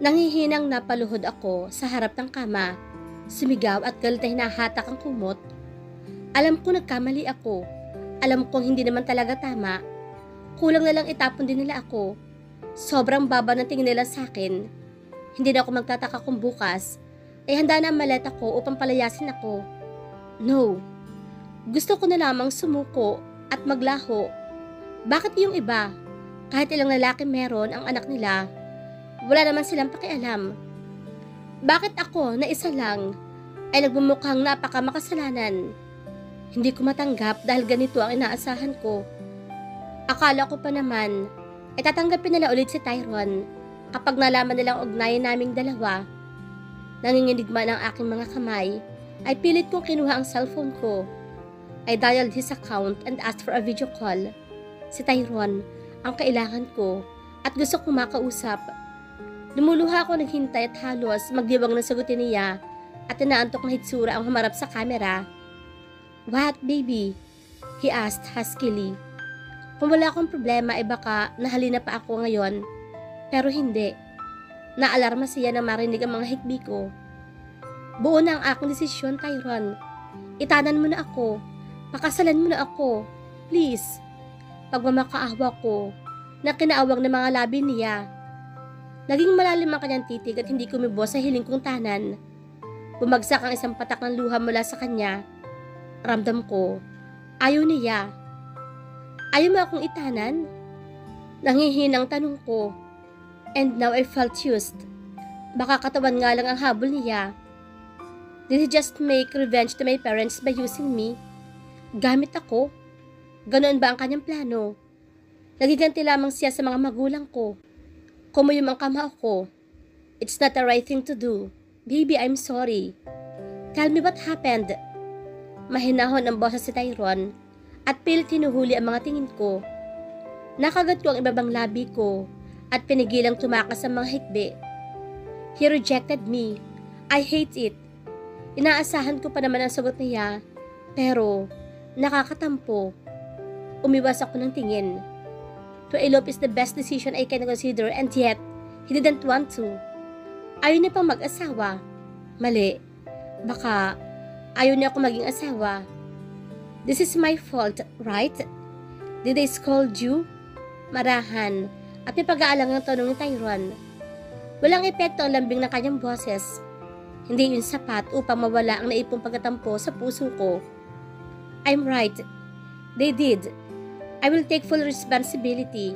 Nanghihinang napaluhod ako sa harap ng kama, sumigaw at galit na hinahatak ang kumot. Alam ko nagkamali ako. Alam kong hindi naman talaga tama. Kulang na lang itapon din nila ako. Sobrang baba ng tingin nila sa akin. Hindi na ako magtataka kung bukas ay handa na ang maleta ko upang palayasin ako. No. Gusto ko na lamang sumuko at maglaho. Bakit yung iba? Kahit ilang lalaki meron ang anak nila, wala naman silang pakialam. Bakit ako na isa lang ay nagbumukhang napakamakasalanan? Hindi ko matanggap dahil ganito ang inaasahan ko. Akala ko pa naman ay tatanggapin nila ulit si Tyron kapag nalaman nilang ugnayan naming dalawa. Nanginginig man ang aking mga kamay, ay pilit kong kinuha ang cellphone ko. I dialed his account and asked for a video call. Si Tyron ang kailangan ko at gusto kong makausap. Lumuluha ako naghintay at halos magdiwang na sagutin niya at inaantok na hitsura ang humarap sa kamera. "What, baby?" he asked huskily. Kung wala akong problema ay baka nahalina pa ako ngayon. Pero hindi. Naalarma siya na marinig ang mga hikbi ko. Buo na ang aking desisyon, Tyron. Itanan mo na ako. Pakasalan mo na ako. Please. Pagmamakaawa ko na kinaawag ng mga labi niya. Naging malalim ang kanyang titig at hindi kumibo sa hiling kong tanan. Bumagsak ang isang patak ng luha mula sa kanya. Ramdam ko, ayaw niya. Ayaw mo akong itanan? Nanghihinang tanong ko. And now I felt used. Baka katawan nga lang ang habol niya. Did he just make revenge to my parents by using me? Gamit ako? Ganoon ba ang kanyang plano? Nagiganti lamang siya sa mga magulang ko. Kumuyom ang kamao ko. It's not the right thing to do. Baby, I'm sorry. Tell me what happened. Mahinahon ang boses si Tyron at pilit hinuhuli ang mga tingin ko. Nakagat ko ang ibabang labi ko at pinigilang tumakas ang mga hikbi. He rejected me. I hate it. Inaasahan ko pa naman ang sagot niya, pero nakakatampo. Umiwas ako ng tingin. To elope is the best decision I can consider and yet, he didn't want to. Ayaw niya pang mag-asawa. Mali. Baka ayaw niya ako maging asawa. This is my fault, right? Did I scold you? Marahan at may pag-aalangang tanong ni Tyron. Walang epekto ang lambing ng kanyang boses. Hindi yun sapat upang mawala ang naipong pagkatampo sa puso ko. I'm right. They did. I will take full responsibility.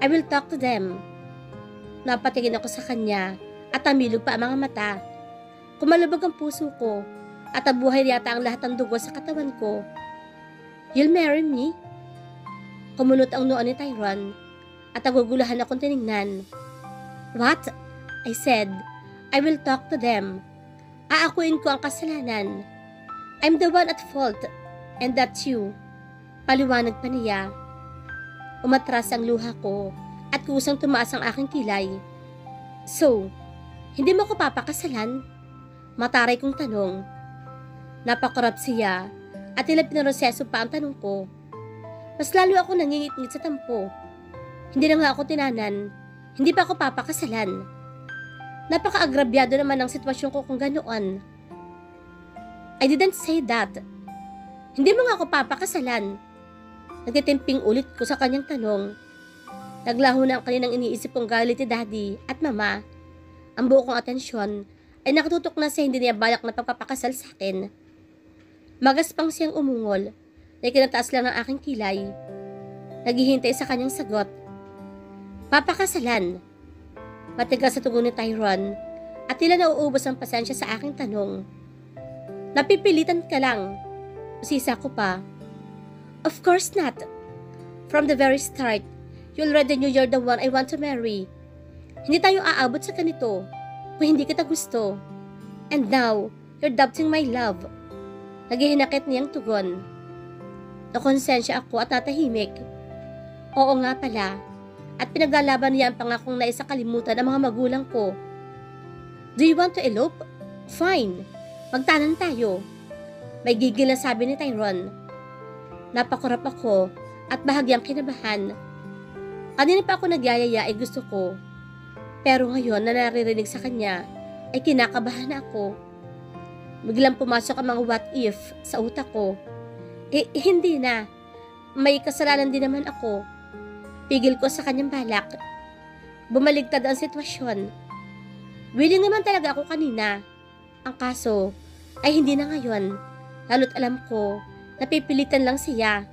I will talk to them. Napatingin ako sa kanya at tamilog pa ang mga mata. Kumalubog ang puso ko at nabuhay yata ang lahat ng dugo sa katawan ko. You'll marry me? Kumunot ang noo ni Tyron at nagugulahan akong tinignan. What? I said, I will talk to them. Aakuin ko ang kasalanan. I'm the one at fault and that's you. Paliwanag pa niya. Umatras ang luha ko at kusang tumaas ang aking kilay. So, hindi mo ko papakasalan? Mataray kong tanong. Napakurap siya at tila pinroseso pa ang tanong ko. Mas lalo ako nangingit-ngit sa tampo. Hindi na nga ako tinanan. Hindi pa ako papakasalan. Napaka-agrabyado naman ang sitwasyon ko kung ganoon. I didn't say that. Hindi mo nga ako papakasalan. Nagtitimping ulit ko sa kanyang tanong. Naglaho na ang kaninang iniisip kong galit ni Daddy at Mama. Ang buo kong atensyon ay nakatutok na sa hindi niya balak na pagpapakasal sa akin. Magaspang siyang umungol na ikinataas lang ang aking kilay. Naghihintay sa kanyang sagot. Papakasalan. Matigas sa tugon ni Tyron at tila nauubos ang pasensya sa aking tanong. Napipilitan ka lang. Usisa ko pa. Of course not. From the very start, you already knew you're the one I want to marry. Hindi tayo aabot sa ganito kung hindi kita gusto. And now, you're doubting my love. Naghihinakit niyang tugon. Nakonsensya ako at natahimik. Oo nga pala. At pinaglalaban niya ang pangakong naisa kalimutan ng mga magulang ko. Do you want to elope? Fine. Magtanan tayo. May gigil na sabi ni Tyron. Napakurap ako at bahagyang kinabahan. Kanina pa ako nagyayaya ay gusto ko. Pero ngayon na naririnig sa kanya, ay kinakabahan na ako. Biglang pumasok ang mga what if sa utak ko. Hindi na. May kasalanan din naman ako. Pigil ko sa kanyang balak. Bumaligtad ang sitwasyon. Willing naman talaga ako kanina. Ang kaso ay hindi na ngayon. Lalo't alam ko, napipilitan lang siya.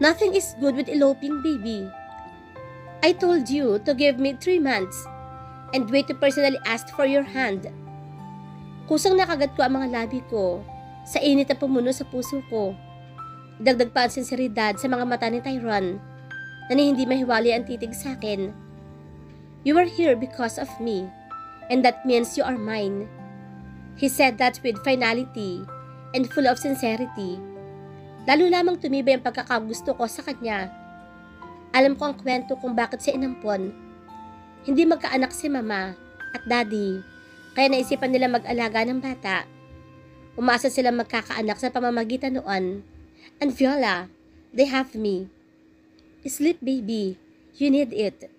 Nothing is good with eloping, baby. I told you to give me 3 months and wait to personally ask for your hand. Kusang nakagat ko ang mga labi ko sa init na pumuno sa puso ko. Dagdag pa ang sinseridad sa mga mata ni Tyrone na hindi mahiwalay ang titig sa akin. You are here because of me, and that means you are mine. He said that with finality and full of sincerity. Lalo lamang tumibay ang pagkakagusto ko sa kanya. Alam ko ang kwento kung bakit siya inampon. Hindi magkaanak si mama at daddy, kaya naisipan nila mag-alaga ng bata. Umasa sila magkakaanak sa pamamagitan noon. And Viola, they have me. Sleep, baby. You need it.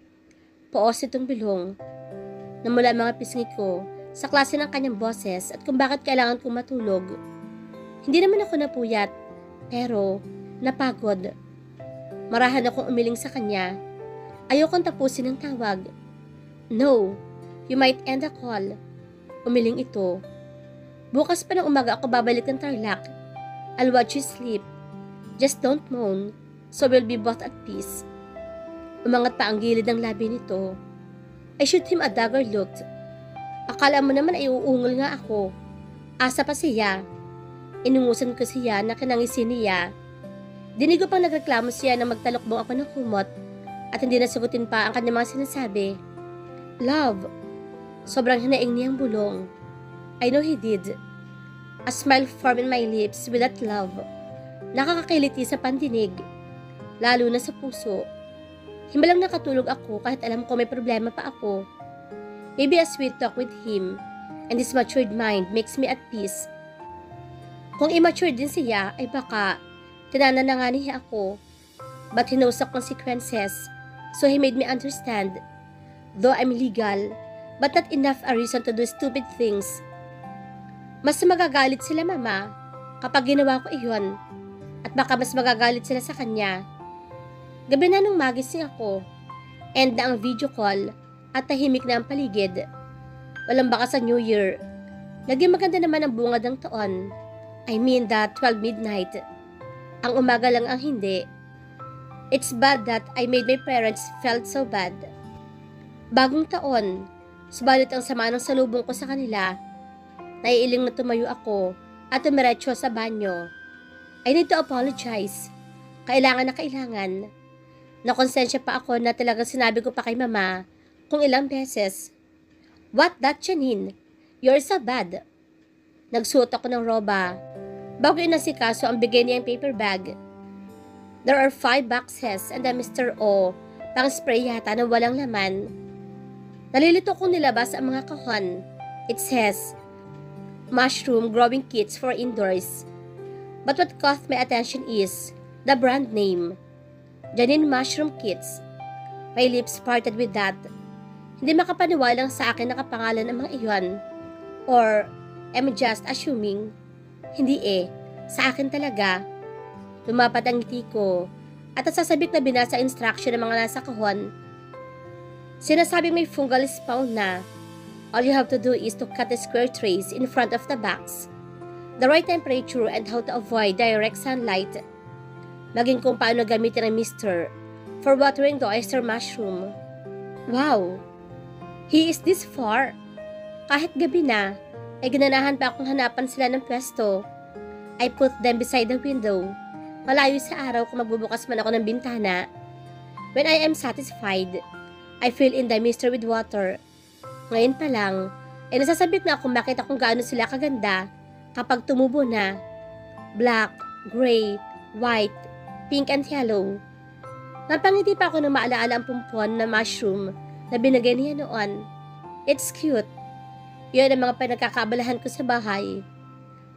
Paos itong bilong. Namula mga pisngi ko sa klase ng kanyang boses at kung bakit kailangan kong matulog. Hindi naman ako napuyat, pero napagod. Marahan akong umiling sa kanya. Ayokong tapusin ang tawag. No, you might end the call. Umiling ito. Bukas pa ng umaga ako babalik ng Tarlac. I'll watch you sleep. Just don't moan, so we'll be both at peace. Umangat pa ang gilid ng labi nito. I shoot him a dagger look. Akala mo naman ay uungol nga ako. Asa pa siya. Inungusan ko siya na kinangisi niya. Dinig ko pang nagreklamo siya na magtalokbong ako ng kumot at hindi nasagutin pa ang kanyang mga sinasabi. Love. Sobrang hinaing niyang bulong. I know he did. A smile formed in my lips with that love. Nakakakiliti sa pandinig, lalo na sa puso. Himalang nakatulog ako kahit alam ko may problema pa ako. Maybe a sweet talk with him and his matured mind makes me at peace. Kung immature din siya, ay baka tinananangani niya ako. But he knows the consequences, so he made me understand. Though I'm legal, but not enough a reason to do stupid things. Mas magagalit sila mama kapag ginawa ko iyon. At baka mas magagalit sila sa kanya. Gabi na nung magising ako. End na ang video call at tahimik na ang paligid. Walang baka sa New Year. Naging maganda naman ang bungad ng taon. I mean that 12 midnight. Ang umaga lang ang hindi. It's bad that I made my parents felt so bad. Bagong taon, subalit ang sama ng salubong ko sa kanila. Naiiling na tumayo ako at tumiretso sa banyo. I need to apologize. Kailangan na kailangan. Nakonsensya pa ako na talagang sinabi ko pa kay mama kung ilang beses. What that, Janine? You're so bad. Nagsuot ako ng roba. Bago inasikaso ang bigay niyang paper bag. There are 5 boxes and a Mr. O pang spray yata na walang laman. Nalilito kong nilabas ang mga kahon. It says, Mushroom Growing Kits for Indoors. But what caught my attention is the brand name, Janine Mushroom Kits. My lips parted with that. Hindi makapaniwalang sa akin nakapangalan ang mga iyon. Or, am just assuming? Hindi sa akin talaga. Lumapat ang ngiti ko at sasabik na binasa instruction ng mga nasa kahon. Sinasabing may fungal spawn na. All you have to do is to cut the square trays in front of the box. The right temperature and how to avoid direct sunlight. Maging kung paano gamitin ang mister for watering the oyster mushroom. Wow! He is this far. Kahit gabi na, ay ginanahan pa akong hanapan sila ng pwesto. I put them beside the window. Malayo sa araw kung magbubukas man ako ng bintana. When I am satisfied, I fill in the mister with water. Ngayon pa lang, ay nasasabik na akong bakit akong gaano sila kaganda kapag tumubo na. Black, gray, white, pink and yellow. Napangiti pa ako nang maalaala ang pumpon na mushroom na binigay niya noon. It's cute. Yun ang mga pinagkakabalahan ko sa bahay.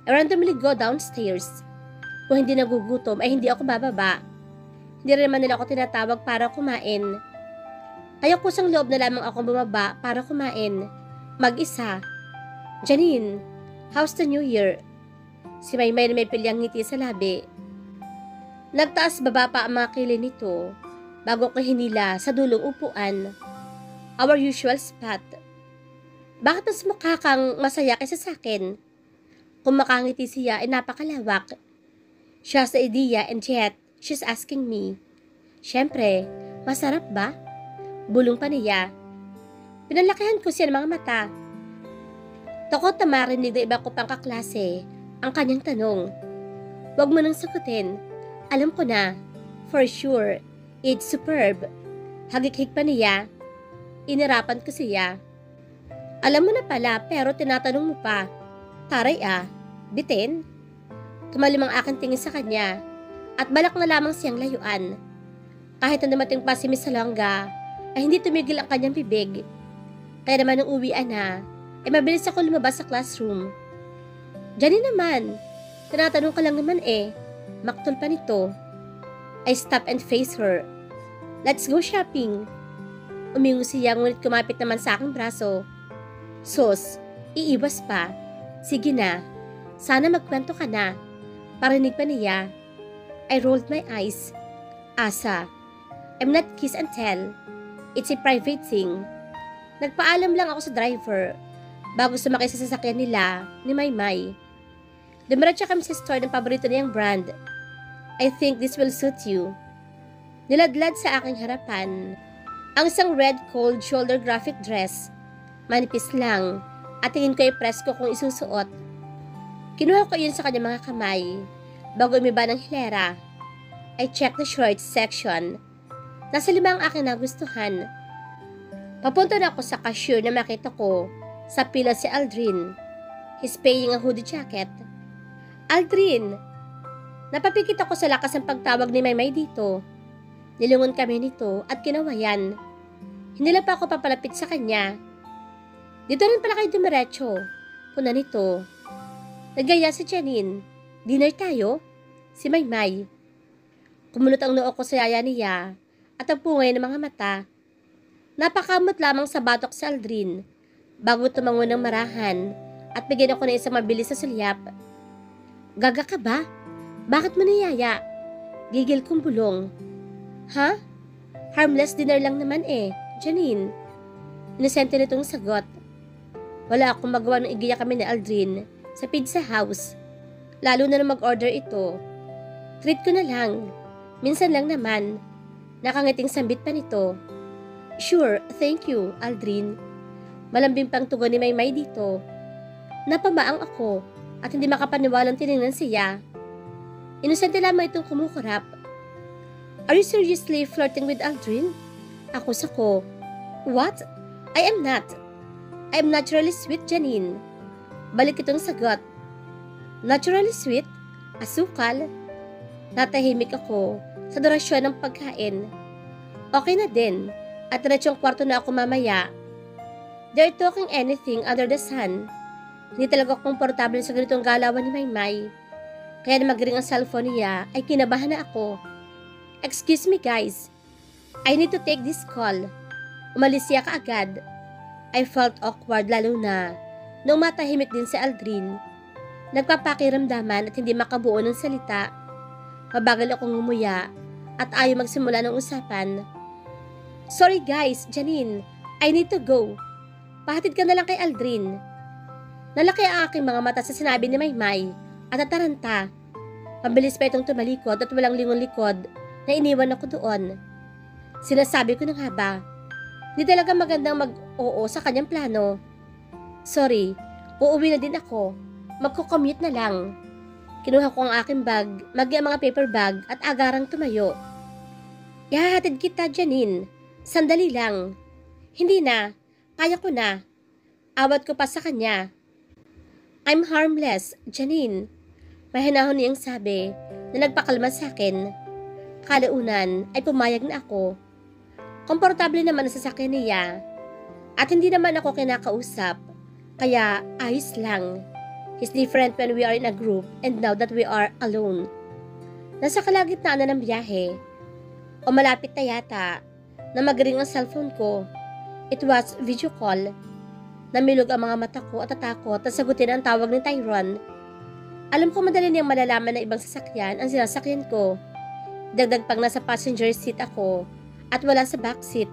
I randomly go downstairs. Kung hindi nagugutom ay hindi ako bababa. Hindi rin naman nila ako tinatawag para kumain. Kaya kusang loob na lamang akong bumaba para kumain. Mag-isa. Janine, how's the new year? Si Maymay na may pilyang ngiti sa labi. Nagtaas baba pa ang mga kilay nito bago ko hinila sa dulong upuan. Our usual spot. Bakit mas mukha kang masaya kaysa sa akin? Kung makangiti siya ay napakalawak. Siya sa idea and yet she's asking me. Siyempre, masarap ba? Bulong pa niya. Pinalakihan ko siya ng mga mata. Takot na marinig na iba ko pang kaklase ang kanyang tanong. Huwag mo nang sagutin. Alam ko na. For sure, it's superb. Hagik-hig pa niya. Inirapan ko siya. Alam mo na pala pero tinatanong mo pa. Taray bitin? Tumalim ang aking tingin sa kanya at balak na lamang siyang layuan. Kahit na dumating pa si Miss Salonga ay hindi tumigil ang kanyang bibig. Kaya naman nung uwian na ay mabilis ako lumabas sa classroom. Janine naman, tinatanong ka lang naman Maktol pa nito. I stop and face her. Let's go shopping. Umingo siya ngunit kumapit naman sa aking braso. Sus, iiwas pa. Sige na, sana magkwento ka na. Parinig pa niya. I rolled my eyes. Asa, I'm not kiss and tell. It's a private thing. Nagpaalam lang ako sa driver bago sumakay sa sasakyan nila ni Maymay. Dumiretso kami sa store ng paborito niyang brand. I think this will suit you. Niladlad sa aking harapan ang isang red cold shoulder graphic dress. Manipis lang at tingin ko ay presko kung isusuot. Kinuha ko yun sa kanyang mga kamay bago umiba ng hilera. I checked the shorts section. Nasa 5 ang aking nagustuhan. Papunta na ako sa cashier na makita ko sa pila si Aldrin. He's paying a hoodie jacket. Aldrin! Napapikit ako sa lakas ng pagtawag ni Maymay dito. Nilungon kami nito at kinawayan. Hindi lang pa ako papalapit sa kanya. Dito rin pala kayo dumiretso. Puna nito. Nagaya si Janine. Dinner tayo? Si Maymay. Kumunot ang noo ko sa yaya niya at ang pungay ng mga mata. Napakamot lamang sa batok si Aldrin bago tumango ng marahan at bigyan ako ng isang mabilis na sulyap. Gaga ka ba? Bakit mo niyaya? Gigil kong bulong. Ha? Harmless dinner lang naman Janine. Inosente nitong sagot. Wala akong magawa nung igiya kami ni Aldrin sa pizza house. Lalo na nung mag-order ito. Treat ko na lang. Minsan lang naman. Nakangiting sambit pa nito. Sure, thank you, Aldrin. Malambing pang tugon ni Maymay dito. Napamaang ako at hindi makapaniwalang tinignan siya. Inosente lamang itong kumukurap. Are you seriously flirting with Aldrin? Ako sako. What? I am not. I am naturally sweet, Janine. Balik itong sagot. Naturally sweet? Asukal? Natahimik ako sa durasyon ng pagkain. Okay na din at diretsong kwarto na ako mamaya. They're talking anything under the sun. Hindi talaga komportable sa ganitong galawan ni Maymay. Kaya na magring ang cellphone niya ay kinabahan na ako. Excuse me guys. I need to take this call. Umalis siya kaagad. I felt awkward lalo na nung matahimik din si Aldrin. Nagpapakiramdaman at hindi makabuo ng salita. Mabagal akong ngumuya at ayaw magsimula ng usapan. Sorry guys, Janine. I need to go. Pahatid ka na lang kay Aldrin. Nalaki ang aking mga mata sa sinabi ni Maymay at nataranta. Pabilis pa itong tumalikod at walang lingon likod na iniwan ako doon. Sinasabi ko na nga ba, hindi talaga magandang mag-oo sa kanyang plano. Sorry, uuwi na din ako. Magko-commute na lang. Kinuha ko ang aking bag, ang mga paper bag at agarang tumayo. Ihahatid kita, Janine. Sandali lang. Hindi na. Kaya ko na. Awat ko pa sa kanya. I'm harmless, Janine. Mahinahon niyang sabi na nagpakalma sa akin. Kalaunan ay pumayag na ako. Komportable naman ang sasakyan niya. At hindi naman ako kinakausap. Kaya ayos lang. It's different when we are in a group and now that we are alone. Nasa kalagitnaan na ng biyahe. O malapit na yata. na magring ang cellphone ko. It was video call. Namilog ang mga mata ko at natakot na sagutin ang tawag ni Tyron. Alam ko madali niyang malalaman na ibang sasakyan ang sinasakyan ko. Dagdag pang nasa passenger seat ako at wala sa back seat.